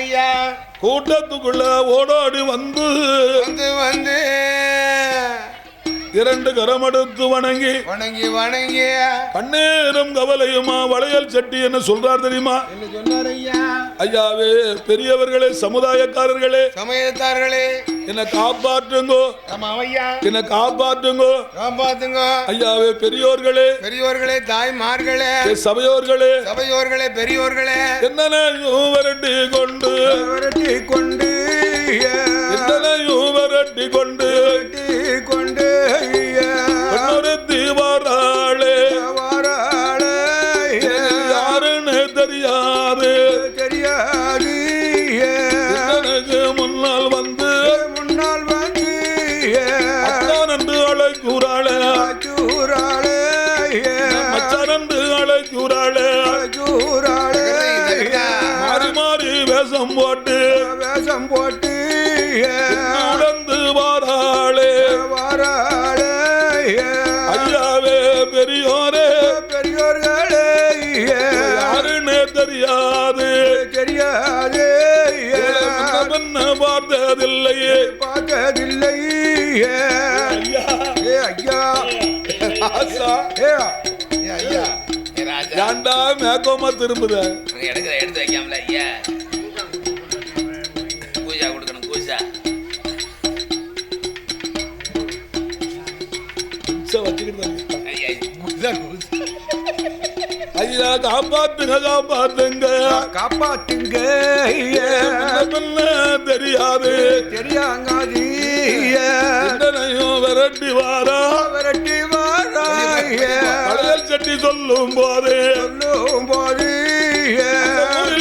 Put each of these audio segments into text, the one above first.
ஐயா கூட்டத்துக்குள்ள ஓடோடி வந்து வந்து இரண்டு கரமெடுத்து வணங்கி வணங்கி வணங்கி கண்ணீரும் கவலையுமா வளையல் சட்டி என்ன சொல்றார் தெரியுமா? என்ன சொன்னார் ஐயா? ஐயாவே பெரியவர்களே சமுதாயக்காரர்களே சமயத்தார்களே என்ன காப்பாற்றுங்கோ. ஐயா என்ன காப்பாற்றுங்கோ காப்பாத்துங்க. ஐயாவே பெரியோர்களே பெரியோர்களே தாய்மார்களே சபையோர்களே சபையோர்களே பெரியோர்களே என்னனையும் விரட்டி கொண்டு என்னனையும் விரட்டி கொண்டு தீவாராளே யாருன்னு தெரியாது எனக்கு முன்னால் வந்து அத்தான் என்று அழைக்கூறாளே மச்சான் என்று அழைக்கூறாளே மாறி மாறி வேஷம் போட்டு உடந்து வாராளே ஐயாவே பெரியோரே பெரியோர்களே யாருன்னு தெரியாது என்ன பார்த்ததில்லையே ஏண்டா மேக்கோமா திரும்புத எடுத்து வைக்காமல ஐயா பூஜா கொடுக்கணும் பூஜா ஐயா காப்பாத்துங்க காப்பாத்துங்க காப்பாத்துங்க தெரியாது விரட்டி வாரா வளையல் சட்டி சொல்லும் போது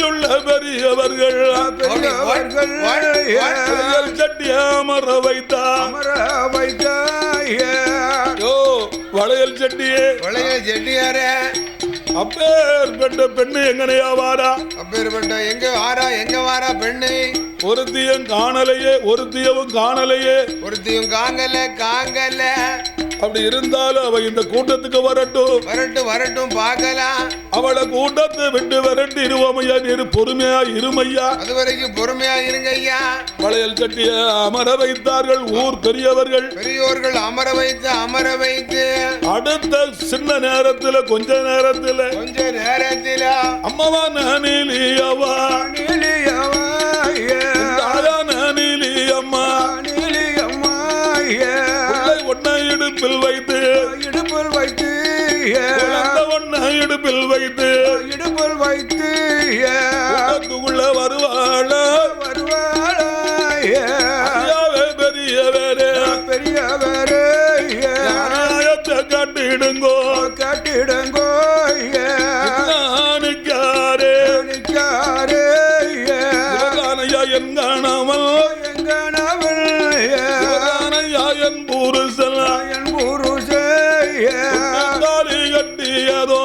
உள்ள பெரியவர்கள் வளையல் சட்டி அமர வைத்தா வளையல் சட்டியே செட்டியாரே அப்பேற்பட்ட பெண்ணு எங்கனையா வாரா? அப்பேற்பட்ட எங்க வாரா பெண்ணு? ஒருத்தியும் காணலையே ஒருத்தியவும் காணலையே ஒருத்தியும் காங்கல அப்படி இருந்தாலும் அவ இந்த கூட்டத்துக்கு வரட்டும் பார்க்கலாம். அவளை கூட்டத்தை விட்டு விரட்டி இருவோமையா நீரு பொறுமையா இருமையா. அது வரைக்கும் பொறுமையா இருங்க ஐயா. வளையல் கட்டிய அமர வைத்தார்கள் ஊர் பெரியோர்கள் அமர வைத்து அடுத்த சின்ன நேரத்துல கொஞ்ச நேரத்துல அம்மாவா நீலியவா நீலியம்மா ஒன்ன இடுப்பில் வைத்து ஒன்ன இடுப்பில் வைத்து உள்ள வருவாள பெரியவரே காட்டிடுங்கோ என் புருஷன் கட்டியதோ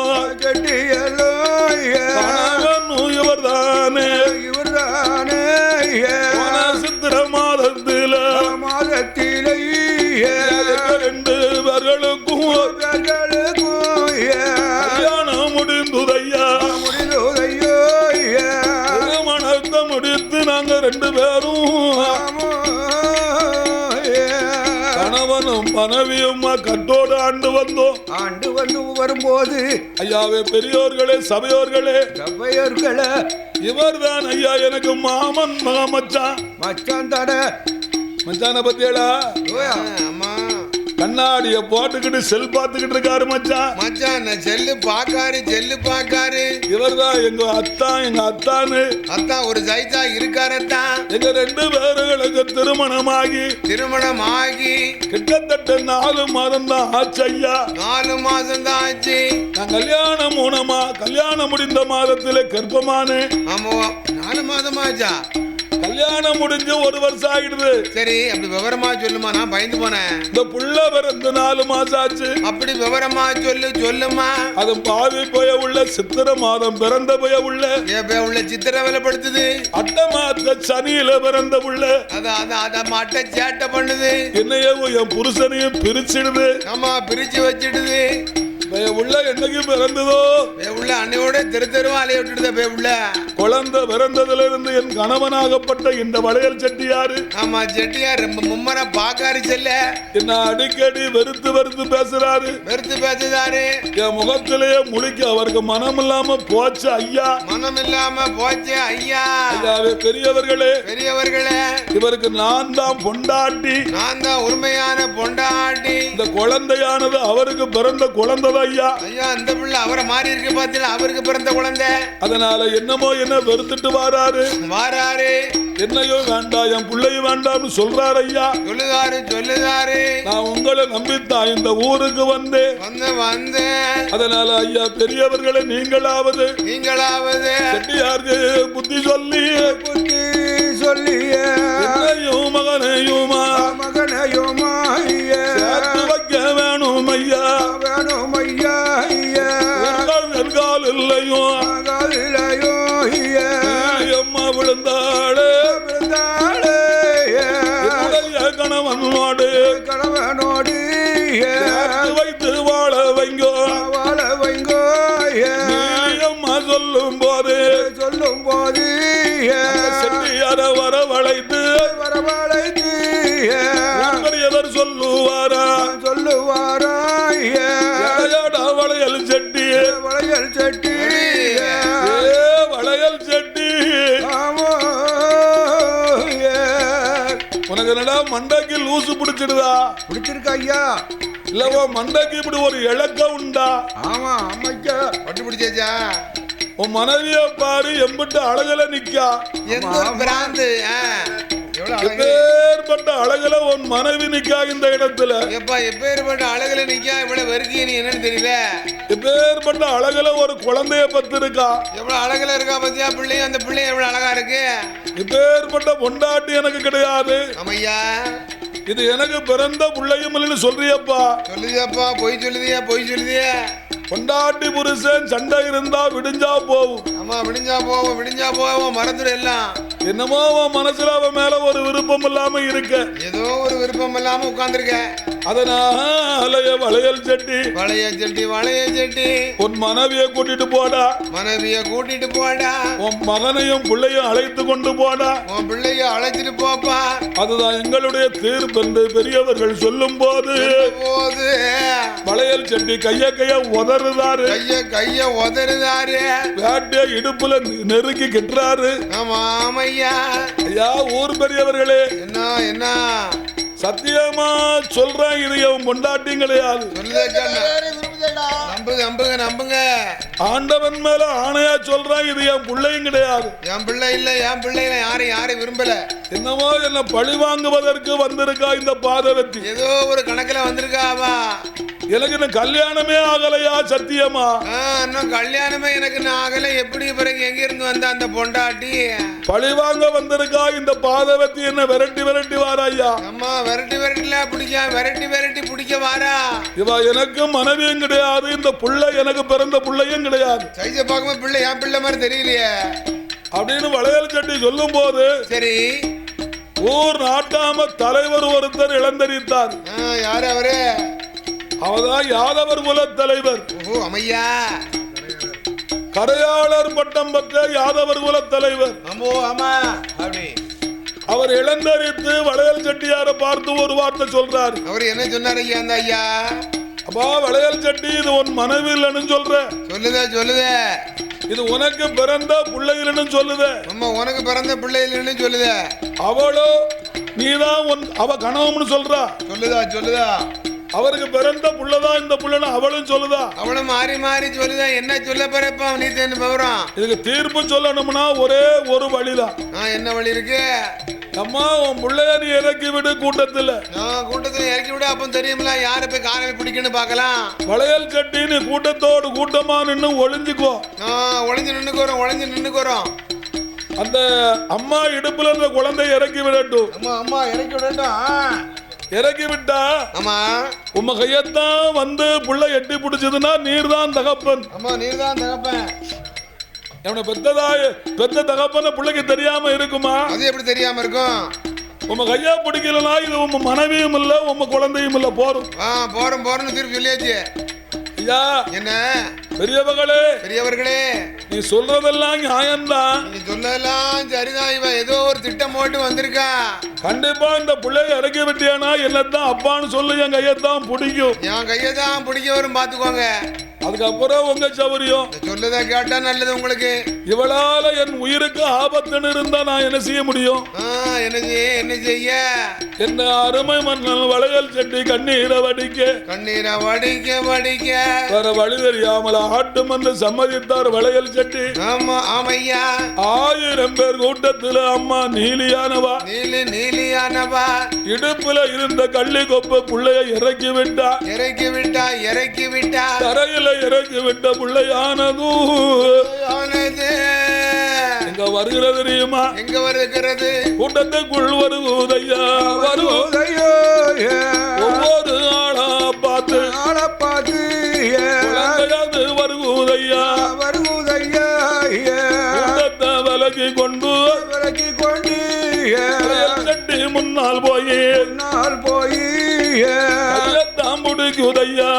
இவர்தானே சித்திர மாதத்திலே ரெண்டு பேர்களுக்கும் கல்யாணம் முடிந்துதையா. திருமணத்தை முடித்து நாங்க ரெண்டு பேரும் கணவனும் மனைவியும் கட்டோடு ஆண்டு வந்து வரும்போது ஐயாவே பெரியோர்களே சபையோர்களே இவர்தான் ஐயா எனக்கு மாமன் மச்சான் தர மச்சான பத்தியடா கண்ணாடிய போட்டுக்கிட்டு செல் பார்த்துக்கிட்டு இருக்காரு மச்சான் செல்லு பாக்காரு இவர்தான் எங்க அத்தான்னு ஒரு சைத்தா இருக்காரத்தான். எங்க ரெண்டு பேர்களுக்கு திருமணமாகி கிட்டத்தட்ட 4 மாதம் தான் ஆச்சு ஐயா. 4 மாதம் தான் ஆச்சு. நான் கல்யாணம் முடிந்த மாதத்திலே கர்ப்பமானு. ஆமா 4 மாதம் ஆச்சா? கல்யாணம் முடிஞ்சு 1 வருஷம் ஆகிடுது. சரி அப்படி விவரமா சொல்லுமா, நான் பயந்து போனேன். இந்த புள்ள பிறந்து 4 மாசம் ஆச்சு. அப்படி விவரமா சொல்லுமா. அது பாவி போய உள்ள சித்திர மாதம் பிறந்த போய உள்ள சித்திர வேலைப்படுத்துது. அட்ட மாத சனியில பிறந்த உள்ள அத மாட்ட சேட்டை பண்ணுது. என்னையும் என் புருஷனையும் பிரிச்சிடுது. ஆமா பிரிச்சு வச்சிடுது. உள்ள என்னைக்கு பிறந்ததோ உள்ள அன்னையோட தெருவா அலைய விட்டுடுத உள்ள குழந்தை பிறந்ததிலிருந்து என் கணவனாகப்பட்ட இந்த வளையல் செட்டியாரு. ஆமா, செட்டியார் ரொம்ப மும்மர பாக்காரு செல்ல. என்ன அடிக்கடி வெறுத்து வெறுத்து பேசுறாரு. வெறுத்து பேசுறாரு. என் முகத்திலேயே முழிக்க அவருக்கு மனம் இல்லாம போச்சு ஐயா. மனம் இல்லாம போச்சு ஐயா. ஐயாவே, பெரியவர்களே, பெரியவர்களே, இவருக்கு நான் தான் பொண்டாட்டி. நான் தான் உண்மையான பொண்டாட்டி. இந்த குழந்தையானது அவருக்கு பிறந்த குழந்தை ஐயா. ஐயா, இந்த பிள்ளை அவரை மாறி இருக்கு பாத்தீங்களா, அவருக்கு பிறந்த குழந்தை. அதனால என்னமோ என்ன வெறுத்துட்டு வாராரு. என்னையும் வேண்டாம், என் பிள்ளையும் வேண்டாம்னு சொல்றாரு ஐயா. சொல்லுதாரு. நான் உங்களை நம்பித்தான் இந்த ஊருக்கு வந்தேன். அதனால ஐயா, பெரியவர்களை நீங்களாவது செட்டியாருக்கு புத்தி சொல்லி என்னையும் மகனையுமா சேர்த்து வைக்க வேணும் ஐயா. என்கால் இல்லையும் அம்மா விழுந்தாளே கணவனோடு வைத்து வாழ வைங்கோ. அம்மா சொல்லும் போது செட்டியார வரவழைத்து எவர் சொல்லுவாரா வளையல் செட்டி வளையல் செட்டி. உனக்கு என்னடா மண்டைக்கு லூசு பிடிச்சிடுதா? பிடிச்சிருக்கா ஐயா? இல்லவா மண்டைக்கு இப்படி ஒரு இலக்க உண்டா? ஆமா அம்மைக்கா பட்டு பிடிச்சாச்சா? உன் மனைவிய பாரு, எம்பிட்டு அழகுல நிக்கா. எப்பேற்பட்ட அழகுல உன் மனைவி நிக்கா இந்த இடத்துல. எப்பேற்பட்ட அழகுல நிக்கா? இவ்வளவு வெறுக்கிய நீ என்னன்னு தெரியல. எப்பேற்பட்ட அழகுல ஒரு குழந்தைய பத்து இருக்கா. எவ்வளவு அழகுல இருக்கா பத்தியா பிள்ளைய? அந்த பிள்ளை எவ்வளவு அழகா இருக்கு. எப்பேற்பட்ட பொண்டாட்டி எனக்கு கிடையாது. ஆமையா, இது எனக்கு பிறந்த பிள்ளையும் இல்லைன்னு சொல்றியப்பா. சொல்லுதியாப்பா, பொய் சொல்லுதியா. பொண்டாட்டி புருஷன் சண்டை இருந்தா விடிஞ்சா போகும். ஆமா, விடிஞ்சா போவோம் மறந்துடும் எல்லாம். என்னமோ அவன் மனசுல அவன் மேல ஒரு விருப்பம் இல்லாம இருக்க. ஏதோ ஒரு விருப்பம் இல்லாம உட்கார்ந்துருக்க. அதனால வளையல் செட்டி உன் மனைவிய கூட்டிட்டு போடா. உன் மகனையும் பிள்ளையும் அழைத்து கொண்டு போடா. உன் பிள்ளைய அழைச்சிட்டு போப்பா. அதுதான் எங்களுடைய தீர்ப்பு என்று பெரியவர்கள் சொல்லும் போது வளையல் செட்டி கைய உதறுதாரு. வேட்டிய இடுப்புல நெருக்கி கெட்டுறாரு. ஐயா, ஊர் பெரியவர்களே, என்ன சத்தியமா சொல்றேன், இது என் பொண்டாட்டியும் கிடையாது. நம்புங்க. ஆண்டவன் மேல ஆணையா சொல்றேன், இது என் பிள்ளையும் கிடையாது. என் பிள்ளை இல்ல யாரையும் விரும்பல. என்னமோ என்ன பழி வாங்குவதற்கு வந்திருக்கா இந்த பாதவத்தி. ஏதோ ஒரு கணக்குல வந்திருக்காவா. எனக்கு இன்னும் கல்யாணமே ஆகலையா? சத்தியமா இன்னும் கல்யாணமே எனக்கு ஆகல. எப்படி பிறகு எங்க இருந்து வந்த அந்த பொண்டாட்டி பழி வாங்க வந்திருக்கா இந்த பாதவத்தி. என்ன விரட்டி வாராயா? அம்மா விரட்டி பிடிக்க வாரா. இவா எனக்கு மனைவியும் கிடையாது, இந்த புள்ளை எனக்கு பிறந்த புள்ளையும் கிடையாது. சைஸ பார்க்கும்போது பிள்ளை என் பிள்ளை மாதிரி தெரியலையே அப்படின்னு வளையல் செட்டி சொல்லும் போது, சரி, ஊர் நாட்டாம தலைவர் ஒருத்தர் இளந்தரித்தார். யாரு அவரு? அவதான் யாதவர் குல தலைவர். அமையா, கரையாளர் பட்டம் பெற்ற யாதவர் குல தலைவர். அவர் இளந்தரித்து வளையல் செட்டியார பார்த்து ஒரு வார்த்தை சொல்றார். அவர் என்ன சொன்னார் ஐயா? அந்த ஐயா, அப்பா வளையல் செட்டி, இது உன் மனைவி இல்லைன்னு சொல்ற. சொல்லுதே இது உனக்கு பிறந்த பிள்ளை இல்லைன்னு சொல்லுதே. உனக்கு பிறந்த பிள்ளை இல்லைன்னு சொல்லுதே. அவளோ நீதான் அவ கணவம்னு சொல்றா. சொல்லுதா அவருக்கு பிறந்த புள்ளதான் இந்த புள்ளன்னு அவளும் சொல்லுதா. அவளும் மாறி சொல்லுதா. என்ன சொல்ல போறப்ப நீ விவரம்? இதுக்கு தீர்ப்பு சொல்லணும்னா ஒரே ஒரு வழிதான். என்ன வழி இருக்கு? அம்மா, உன் பிள்ளைய நீ இறக்கி விடு கூட்டத்துல இறக்கி விடு. அப்ப தெரியுமில்ல யார போய் காலையில் பிடிக்கன்னு பாக்கலாம். வளையல் கட்டி நீ கூட்டத்தோடு கூட்டமா நின்று ஒளிஞ்சுக்கோ. ஒளிஞ்சு நின்னுக்குறோம். அந்த அம்மா இடுப்புல இருந்த குழந்தை இறக்கி விடட்டும். அம்மா இறக்கி விடட்டும். இறக்கி விட்டா உம்ம கையத்தான் வந்து புள்ள எட்டி பிடிச்சதுன்னா நீர் தான் தகப்பன். பெத்த தகப்பன பிள்ளைக்கு தெரியாம இருக்குமா? அது எப்படி தெரியாம இருக்கும்? உம்ம கையா பிடிக்கலனா இது உம்ம மனைவியும் இல்ல, உம்ம குழந்தையும் இல்ல. போறோம் திருப்பி சொல்லியாச்சு. ஐயா, என்ன பெரியவர்களே, நீ சொல்றதெல்லாம் நியாயம்தான். நீ சொல்லலாம் சரிதான். இவன் ஏதோ ஒரு திட்டம் போட்டு வந்திருக்கா. கண்டிப்பா இந்த பிள்ளைய இறக்கி விட்டியானா என்னத்தான் அப்பான்னு சொல்லு, என் கையத்தான் பிடிக்கும். என் கையதான் பிடிக்க வரும் பாத்துக்கோங்க. அதுக்கப்புறம் உங்க சௌரியம். சொல்லதா கேட்டா நல்லது உங்களுக்கு. இவளால என் உயிருக்கு ஆபத்துன்னு இருந்தா நான் என்ன செய்ய முடியும்? என்ன செய்ய? என்ன அருமை மன்னன் வளையல் செட்டி கண்ணீரை வடிக்க வேற வழி தெரியாமல் ஆட்டு மன்று சம்மதித்தார் வளையல் செட்டி. ஆமா ஆமையா. 1000 பேர் கூட்டத்துல அம்மா நீலியானவா இடுப்புல இருந்த கள்ளி கொப்ப புள்ளைய இறக்கி விட்டா. தரையில இறக்கி விட்ட புள்ளையானது எங்க வருகிறது தெரியுமா? எங்க வருகிறது? கூட்டத்துக்குள் வருவதையா வருவதையோ. ஒவ்வொரு ஆளா பார்த்து வருவதையா கூட்டத்தை விலகி கொண்டு கட்டி முன்னால் போய் கையத்தான் முடிக்குதையா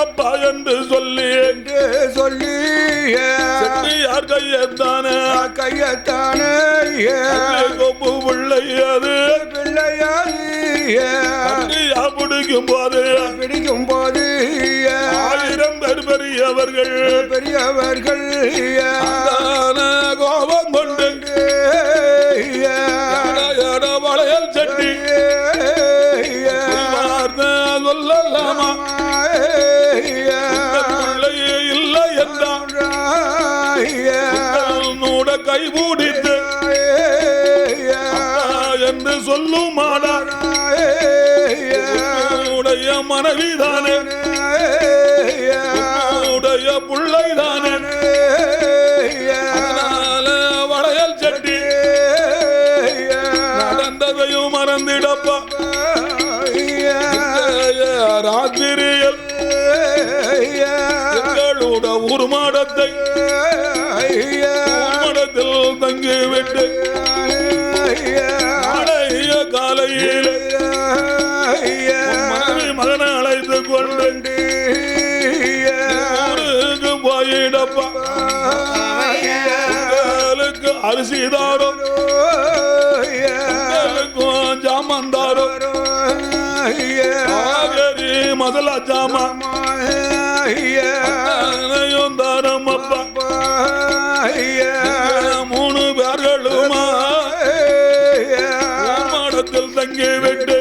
அப்பா என்று சொல்லி செட்டியார் கையத்தானே கொப்பு பிள்ளையாது பிடிக்கும் போது 1000 பேர் பெரியவர்கள் கோபம் கொண்டு வளையல் செட்டி சொல்லலாமா பிள்ளையே இல்லை என்றாட கை மூடித்து என்று சொல்லுமாடா உடைய மனைவிதானே உடைய பிள்ளைதானே வளையல் செட்டி நடந்ததையும் மறந்திடப்பா. ராத்திரியில் எங்களோட உருமாடத்தை மடத்தில் தங்கிவிட்டு நாளைய காலையில் மகனை அழைத்து கொண்டு ஊருக்கு போயிடப்பா. அரிசி தாரோ ஜாமான் தாரோ மசாலா ஜாமான் தாரம் அப்பா. 3 பேர்களுமா மாடத்தில் தங்கி விட்டு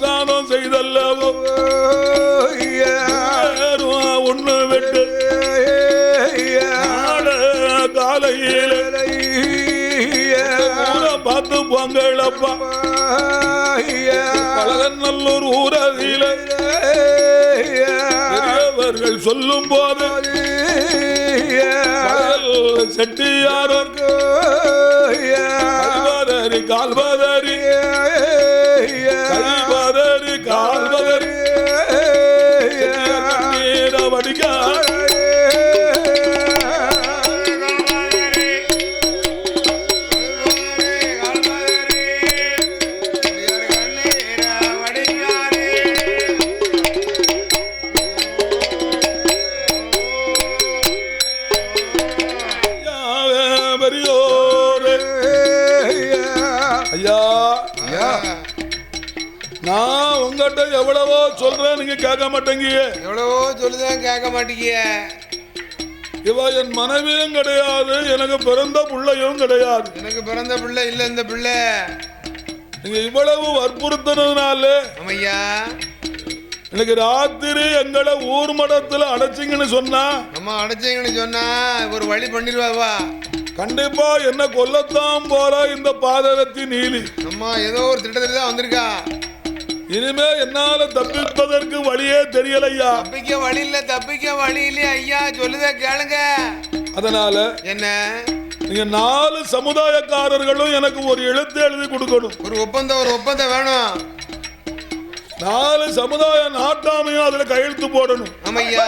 சாதம் செய்தல்லவோ ஒண்ணு விட்டு காலையில் பார்த்து பொங்கலப்பா. பழகநல்லூர் ஊரதில பெரியவர்கள் சொல்லும் போது செட்டியாரும் கால்பதறி கால்பதறி வடிக்க நான் உங்ககிட்ட எவ்வளவோ சொல்றேன், நீங்க கேட்க மாட்டேங்க. எவ்வளவோ சொல்லுதான் கேட்க மாட்டீங்க. இவ என் மனைவியும் கிடையாது, எனக்கு பிறந்த பிள்ளையும் கிடையாது. எனக்கு பிறந்த பிள்ளை இல்ல இந்த பிள்ளை. நீங்க இவ்வளவு வற்புறுத்தினதுனால ஐயா எனக்கு ராத்திரி எங்களை ஊர் மடத்துல அடைச்சிங்கன்னு சொன்னா ஒரு வழி பண்ணிடுவா. கண்டிப்பா என்ன கொல்லத்தான் போற இந்த பாதகத்தி நீலி. அம்மா ஏதோ ஒரு திட்டத்துல தான் வந்திருக்கா. இனிமே என்னால தப்பிப்பதற்கு வழியே தெரியலையா. தப்பிக்க வழி இல்லையா ஐயா, சொல்லுத கேளுங்க. அதனால என்ன, நீங்க 4 சமுதாயக்காரர்களும் எனக்கு ஒரு எழுத்து எழுதி கொடுக்கணும். ஒரு ஒப்பந்தம் வேணும். 4 சமுதாய நாட்டாமையும் அதுல கையெழுத்து போடணும். ஆமையா.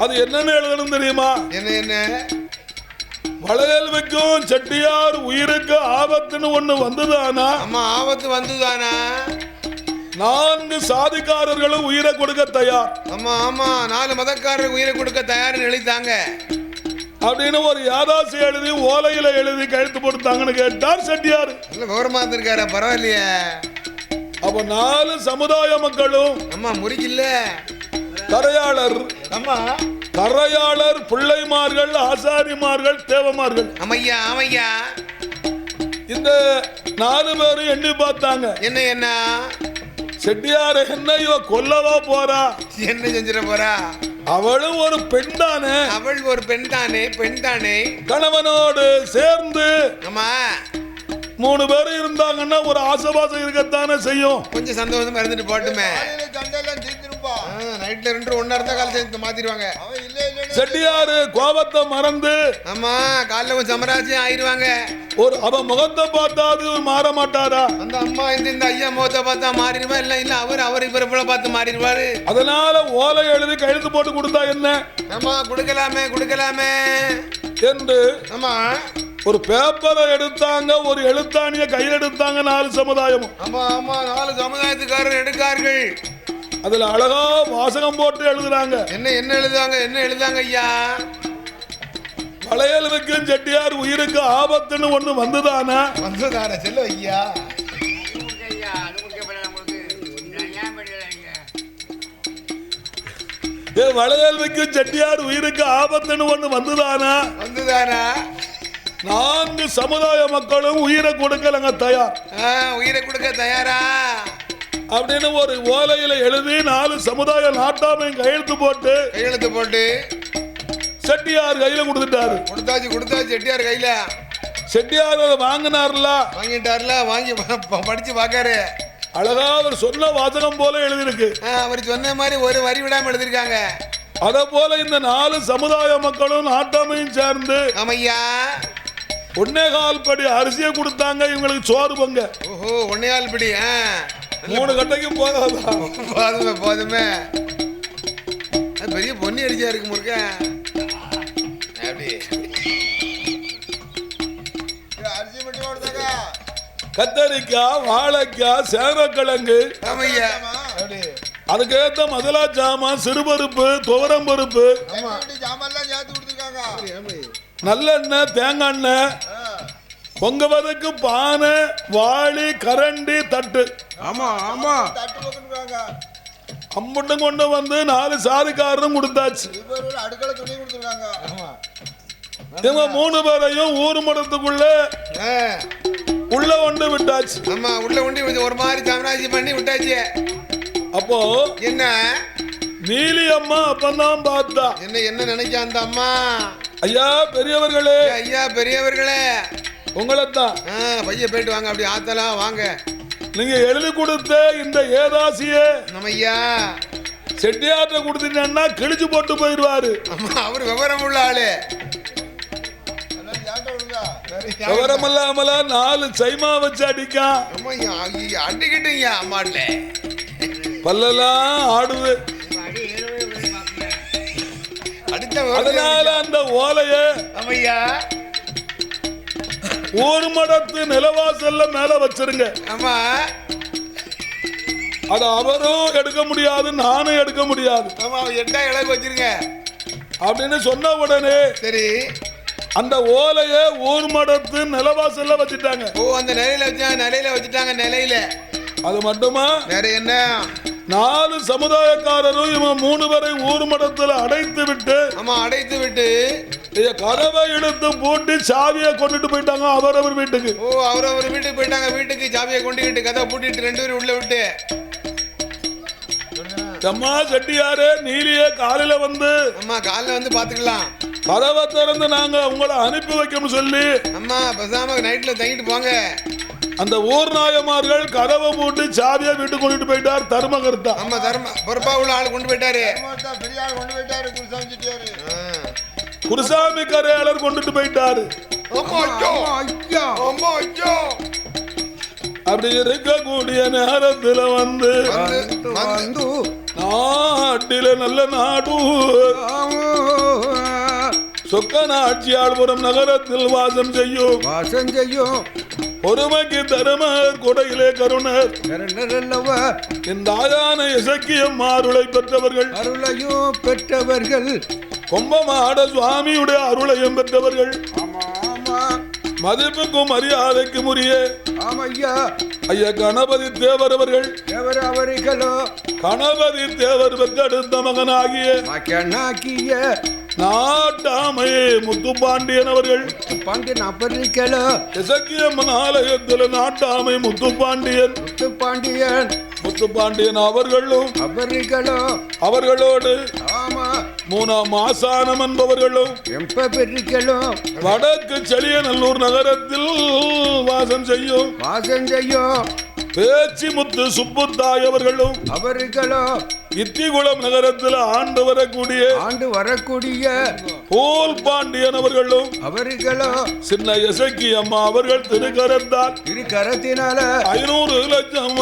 அது என்னன்னு எழுதணும் தெரியுமா? என்ன வளையல் வைக்கும் செட்டியார் உயிருக்கு ஆபத்துன்னு ஒண்ணு வந்துதானா? ஆமா, ஆபத்து வந்துதானா? 4 சாதிக்காரர்களும் உயிரை கொடுக்க தயார். ஆமா ஆமா 4 மதக்காரர் உயிரை கொடுக்க தயார்னு எழுதிட்டாங்க அப்படின்னு ஒரு யாதாசி எழுதி ஓலையில எழுதி கழுத்து போட்டுத்தாங்கன்னு கேட்டார் செட்டியார். இல்ல விவரமா இருந்திருக்காரு, பரவாயில்லையே. அப்ப 4 சமுதாய மக்களும் அம்மா முறிக்கல கரையாளர், அம்மா கரையாளர், பிள்ளைமார்கள், ஆசாரிமார்கள், தேவமார்கள், ஆமையா ஆமையா இந்த 4 பேரும் எண்ணி பார்த்தாங்க. என்ன என்ன செட்டியார் என்ன இவ கொல்லவா போறா, என்ன செஞ்சிட போறா, அவளும் ஒரு பெண் தானே, அவள் ஒரு பெண் தானே, பெண் தானே, கணவனோடு சேர்ந்து ஆமா 3 பேரும் இருந்தாங்கன்னா ஒரு ஆசபாசம் இருக்கத்தானே செய்யும். கொஞ்சம் சந்தோஷமா இருந்துட்டு போட்டுமே. நைட்ல 2 ஒண்ணா இருந்தா காலையில மாத்திடுவாங்க. செட்டியாரு கோபத்தை மறந்து ஆமா காலைல கொஞ்சம் சமராஜ்யம் ஆயிருவாங்க. ஒரு அவ முகத்தை பார்த்தாது மாற மாட்டாரா, அந்த அம்மா இந்த ஐயா முகத்தை பார்த்தா மாறிடுவா, இல்ல இல்ல அவர் இவரை போல பார்த்து மாறிடுவாரு. அதனால ஓலை எழுதி கழுத்து போட்டு கொடுத்தா என்ன, ஆமா கொடுக்கலாமே கொடுக்கலாமே என்று ஆமா ஒரு பேப்பரை எடுத்தாங்க, ஒரு எழுத்தாணிய கையில் எடுத்தாங்க 4 சமுதாயமும். ஆமா ஆமா 4 சமுதாயத்துக்காரர் எடுக்கார்கள். அதுல அழகா வாசகம் போட்டு எழுதுறாங்க. என்ன என்ன எழுதுவாங்க, என்ன எழுதாங்க ஐயா, வளையல் வைக்கும் செட்டியார் உயிருக்கு ஆபத்துன்னு ஒண்ணு வந்துதானா, வந்ததான செல்ல ஐயா, வளையல் வைக்கும் செட்டியார் உயிருக்கு ஆபத்துன்னு ஒண்ணு வந்துதானா, வந்துதானா 4 சமுதாய மக்களும் உயிரை கொடுக்கலங்க தயார், உயிரை கொடுக்க தயாரா அப்படின்னு ஒரு ஓலையில எழுதி 4 சமுதாய நாட்டாமையும் கையெழுத்து போட்டு செட்டியார் கையில கொடுத்துட்டாரு. கொடுத்தாச்சு செட்டியார் கையில. செட்டியார் அதை வாங்கினார்ல, வாங்கிட்டார்ல, வாங்கி படிச்சு பாக்காரு. அழகா அவர் சொன்ன வாசகம் போல எழுதிருக்கு. அவர் சொன்ன மாதிரி ஒரு வரி விடாம எழுதிருக்காங்க. அத போல இந்த 4 சமுதாய மக்களும் நாட்டாமையும் சேர்ந்து ஆமையா 1.25 படி அரிசியை கொடுத்தாங்க. இவங்களுக்கு சோறு பங்க. ஓஹோ 1.25 படி 3 கட்டைக்கும் போதாதா, போதுமே போதுமே. பெரிய பொன்னி அடிச்சா இருக்கு முருக்க. அரிசி மட்டும் கொடுத்தாங்க. கத்தரிக்காய், வாழைக்காய், சேனக்கிழங்கு, அதுக்கேத்த மசாலா ஜாமான், சிறுபருப்பு, துவரம் பருப்பு, நல்லெண்ணெய், தேங்காய் எண்ணெய், பொங்குவதற்கு பானை, வாளி, கரண்டி, தட்டு, ஆமா ஆமா அம்புட்டும் கொண்டு வந்து 4 சாதிக்காரரும் கொடுத்தாச்சு. இவங்க 3 பேரையும் ஊர் மடத்துக்குள்ள உள்ள கொண்டு விட்டாச்சு. ஆமா உள்ள கொண்டு ஒரு மாதிரி சாம்ராஜ்யம் பண்ணி விட்டாச்சு. அப்போ என்ன நீலி அம்மா அப்பதான் பார்த்தா. என்ன என்ன நினைக்க அந்த அம்மா, ஐயா பெரியவர்களே, ஐயா பெரியவர்களே, உங்களைத்தான். பைய போயிட்டு வாங்க, அப்படி ஆத்தலாம் வாங்க. நீங்க எழுதி கொடுத்த இந்த ஏதாசியே நம்ம ஐயா செட்டியார்ட்ட கொடுத்தீங்கன்னா கிழிச்சு போட்டு போயிடுவாரு. அவர் விவரம் உள்ள ஆளு. விவரம் இல்லாமல 4 சைமா வச்சு அடிக்கா அடிக்கிட்டீங்க அம்மாட்ட பல்லெல்லாம் ஆடுது. அதனால அந்த ஓலைய அம்மையா ஊர் மடத்து நிலவாசல்ல மேல வச்சிருங்க. ஆமா அத அவரும் எடுக்க முடியாது, நானும் எடுக்க முடியாது. ஆமா 8 இலக்கு வச்சிருங்க அப்படின்னு சொன்ன உடனே சரி அந்த ஓலைய ஊர் மடத்து நிலவாசல்ல வச்சுட்டாங்க. ஓ அந்த நிலையில வச்சுட்டாங்க நிலையில. அது மட்டுமா வேற என்ன, 4 சமுதாயக்காரரும் இவன் 3 பேரை ஊர் மடத்துல அடைத்து விட்டு, ஆமா அடைத்து விட்டு கதவை எடுத்து பூட்டி சாவியை கொண்டுட்டு போயிட்டாங்க அவரவர் வீட்டுக்கு. ஓ அவரவர் வீட்டுக்கு போயிட்டாங்க. வீட்டுக்கு சாவியை கொண்டுகிட்டு கதவை பூட்டிட்டு 2 பேரும் உள்ள விட்டு. அம்மா செட்டியாரே நீலியே காலையில வந்து, அம்மா காலைல வந்து பாத்துக்கலாம், கதவை திறந்து நாங்க உங்களை அனுப்பி வைக்கணும் சொல்லி, அம்மா பேசாம நைட்ல தங்கிட்டு போங்க. அந்த ஊர் நாயமார்கள் கதவை பூட்டி சாவியை வீட்டுக்கு கொண்டுட்டு போயிட்டார் தர்மகர்த்தா. ஆமா தர்ம பொறுப்பா உள்ள ஆள் கொண்டு போயிட்டாரு. பெரிய ஆள் கொண்டு போயிட்டாரு. குருசாமி கரையாளர் கொண்டுட்டு போயிட்டாரு. அப்படி இருக்கக்கூடிய நேரத்துல வந்து நாட்டில நல்ல நாடு சொக்க நாட்சியாள்புரம் நகரத்தில் வாசம் செய்யும் பொறுமைக்கு தருமர் கொடையிலே கருணர் அல்லவா இந்த ஆயான இசக்கியம் அருளை பெற்றவர்கள் அருளையும் பெற்றவர்கள் கொம்பமாட சுவாமியுடைய அருளையும் பெற்றவர்கள் ஆமா ஆமா மதிப்புக்கும் மரியாதைக்கும் உரிய ஆமையா ஐயா கணபதி தேவர் அவர்கள் எவர் அவர்களோ கணபதி தேவர் பெற்றெடுத்த மகனாகிய மகனாகிய நாட்டாமை முத்துப்பாண்டியன் அவர்கள் பாண்டியன் அவர்களோ இசக்கியம்மன் ஆலயத்தில் நாட்டாமை முத்துப்பாண்டியன் முத்துப்பாண்டியன் அவர்களும் அவர்களோ அவர்களோடு ஆமா மூணாம் மாசானம் என்பவர்களும் எம்பெரிகளோ வடக்கு செலியநல்லூர் நகரத்தில் வாசம் செய்யும் பேச்சி முத்து சுப்புத்தாய் அவர்களும் அவர்களோ இத்திகுளம் நகரத்தில் ஆண்டு வரக்கூடிய போல் பாண்டியன் அவர்களும் அவர்களோ சின்ன இசக்கி அம்மா அவர்கள் திருக்கரத்தினால 500 லட்சம்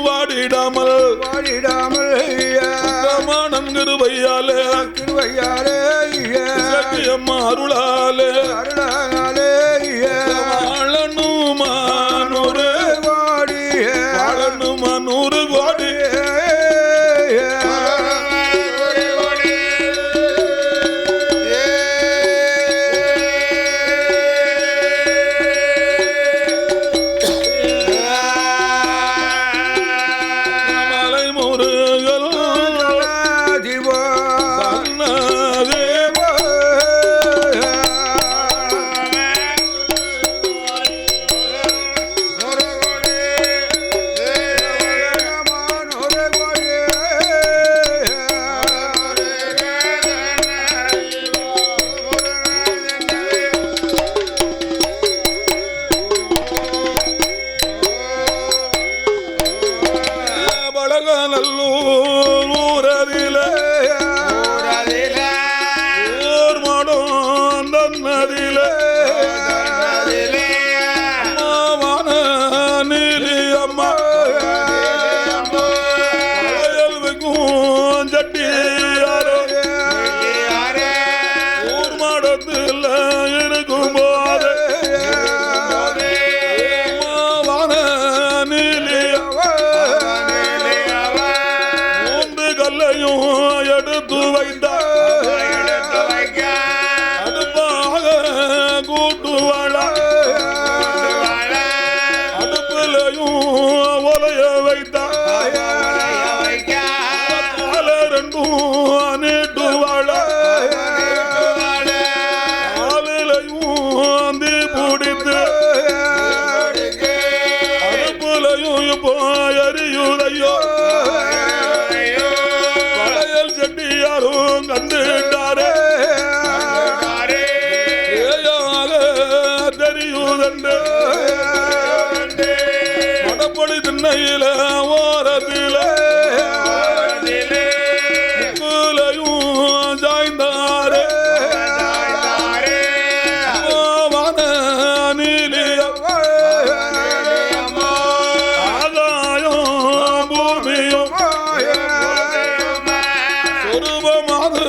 மருந்திடாமல் வாடிடாமல் பிரமாணம் கிருபையாலே அம்மா அருளாலே வாழணுமானூறு கோடி எடுத்து வைத்தார் அடுப்பாக கூட்டுவாழ அடுப்பிலையும் ஒலைய வைத்தார் ரெண்டும் நீட்டுவாழ காலையிலையும் தீ பிடித்து அடுப்புலையும் இப்போ எரியுதையோ செட்டியாரும் கண்டுட்டாரே தெரியுதண்டு மடப்பொடி திண்ணையில ஓரத்தில சாய்ந்தாரே நீலியம் ஆகாயம் பூமியும் சொருபமாது